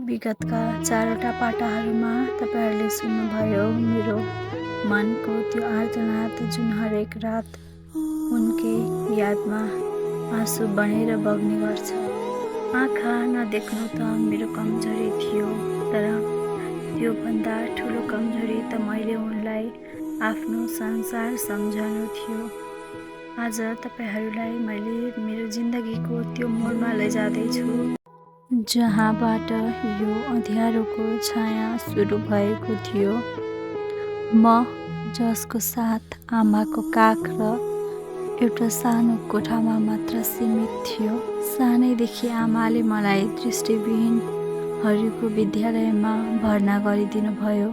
विगतका 4वटा पाटाहरूमा तपाईँहरूले सुन्नुभयो मेरो मनको त्यो आर्तनाद जुन हरेक रात उनकै यादमा आँसु बनेर बग्ने गर्छ। आँखा नदेख्नु त मेरो कमजोरी थियो, तर त्योभन्दा ठुलो कमजोरी त मैले उनलाई आफ्नो संसार सम्झनु थियो। आज तपाईँहरूलाई मैले मेरो जिन्दगीको त्यो मोडमा लैजाँदैछु जहाँबाट यो अँध्यारोको छाया सुरु भएको थियो। म जसको साथ आमाको काख र एउटा सानो कोठामा मात्र सीमित थियो। सानैदेखि आमाले मलाई दृष्टिविहीनहरूको विद्यालयमा भर्ना गरिदिनु भयो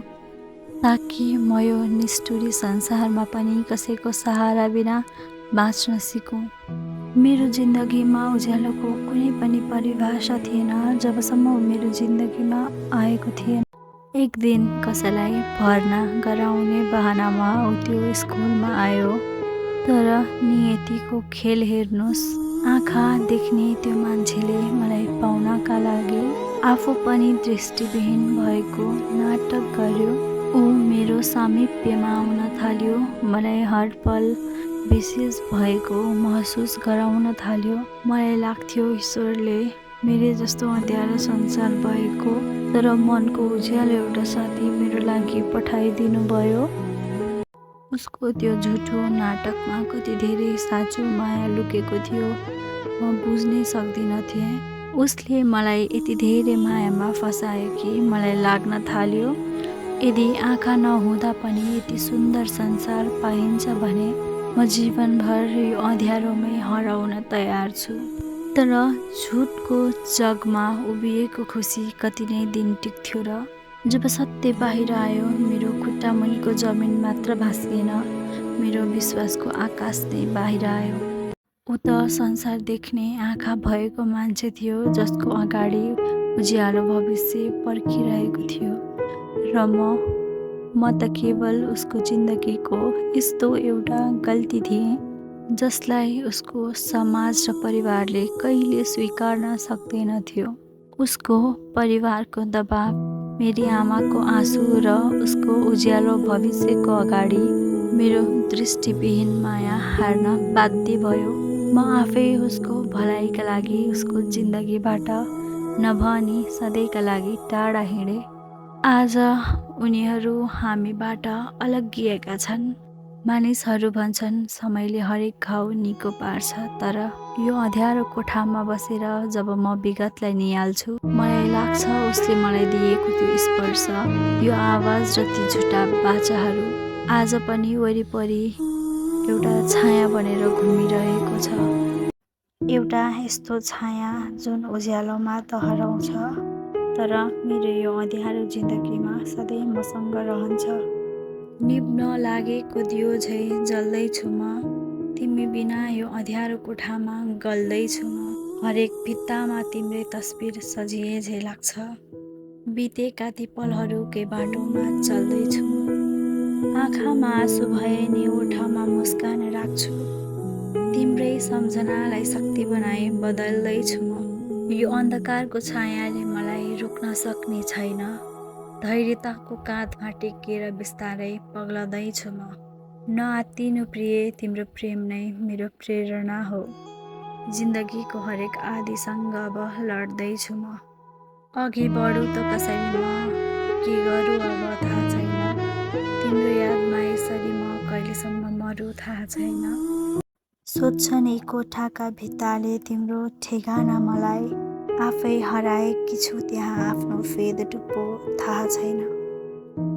ताकि म यो निष्ठुरी संसारमा पनि कसैको सहारा बिना बाँच्न सिकौँ। मेरो जिन्दगीमा उज्यालोको कुनै पनि परिभाषा थिएन जबसम्म मेरो जिन्दगीमा आएको थिएन। एक दिन कसैलाई भर्ना गराउने बहानामा ऊ त्यो स्कुलमा आयो, तर नियतिको खेल हेर्नुहोस्। आँखा देख्ने त्यो मान्छेले मलाई पाउनका लागि आफू पनि दृष्टिविहीन भएको नाटक गर्यो। ऊ मेरो सामिप्यमा आउन थाल्यो, मलाई हर पल विशेष भएको महसुस गराउन थाल्यो। मलाई लाग्थ्यो ईश्वरले मेरे जस्तो अँध्यारो संसार भएको तर मनको उज्यालो एउटा साथी मेरो लागि पठाइदिनु भयो। उसको त्यो झुठो नाटकमा कति धेरै साँचो माया लुकेको थियो म बुझ्नै सक्दिन थिएँ। उसले मलाई यति धेरै मायामा फसायो कि मलाई लाग्न थाल्यो यदि आँखा नहुँदा पनि यति सुन्दर संसार पाइन्छ भने म जीवनभर यो अँध्यारोमै हराउन तयार छु। तर झुटको जगमा उभिएको खुसी कति नै दिन टिक्थ्यो र जब सत्य बाहिर आयो मेरो खुट्टा मुनिको जमिन मात्र भाँसिएन, मेरो विश्वासको आकाश नै बाहिर आयो। ऊ त संसार देख्ने आँखा भएको मान्छे थियो जसको अगाडि उज्यालो भविष्य पर्खिरहेको थियो र म त केवल उसको जिन्दगीको यस्तो एउटा गल्ती थिएँ जसलाई उसको समाज र परिवारले कहिले स्वीकार्न सक्दैन थियो। उसको परिवारको दबाब, मेरी आमाको आँसु र उसको उज्यालो भविष्यको अगाडि मेरो दृष्टिविहीन माया हार्न बाध्य भयो। म आफै उसको भलाइका लागि उसको जिन्दगीबाट नभनी सधैँका लागि टाढा हिँडे। आज उनीहरू हामीबाट अलग्गिएका छन्। मानिसहरू भन्छन् समयले हरेक घाउ निको पार्छ, तर यो अँध्यारो कोठामा बसेर जब म विगतलाई निहाल्छु मलाई लाग्छ उसले मलाई दिएको त्यो स्पर्श, यो आवाज र ती झुटा बाचाहरू आज पनि वरिपरि एउटा छाया बनेर घुमिरहेको छ। एउटा यस्तो छाया जुन उज्यालोमा त हराउँछ तर मेरो यो अँध्यारो जिन्दगीमा सधैँ मसँग रहन्छ। निभ्न लागेको दियो झै जल्दैछु म, तिमी बिना यो अँध्यारो कोठामा गल्दैछु म। हरेक भित्तामा तिम्रै तस्बिर सजिए झै लाग्छ, बितेका ती पलहरूकै बाटोमा चल्दैछु। आँखामा आँसु भए नि ओठमा मुस्कान राख्छु, तिम्रै सम्झनालाई शक्ति बनाई बदल्दैछु म। यो अन्धकारको छायाले मलाई रोक्न सक्ने छैन, धैर्यताको काँधमा टेकेर बिस्तारै पग्लदैछु म। नआत्तिनु प्रिय, तिम्रो प्रेम नै मेरो प्रेरणा हो। जिन्दगीको हरेक आदीसँग अब लड्दैछु म। अघि बढु त कसरी म के गरौँ अब थाहा छैन। तिम्रो यादमा यसरी म कहिलेसम्म मरु थाहा छैन। सोध्छन् यी कोठाका भित्ताले तिम्रो ठेगाना मलाई, आफै हराएकी छु त्यहाँ आफ्नो फेद टुप्पो थाहा छैन।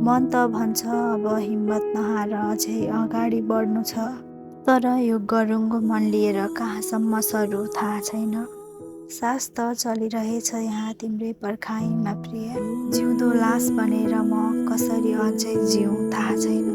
मन त भन्छ अब हिम्मत नहार अझै अगाडि बढ्नु छ, तर यो गरुङ्गो मन लिएर कहाँसम्म सरु थाहा छैन। सास त चलिरहेछ यहाँ तिम्रै पर्खाइमा प्रिय, जिउँदो लास बनेर म कसरी अझै जिउँ थाहा छैन।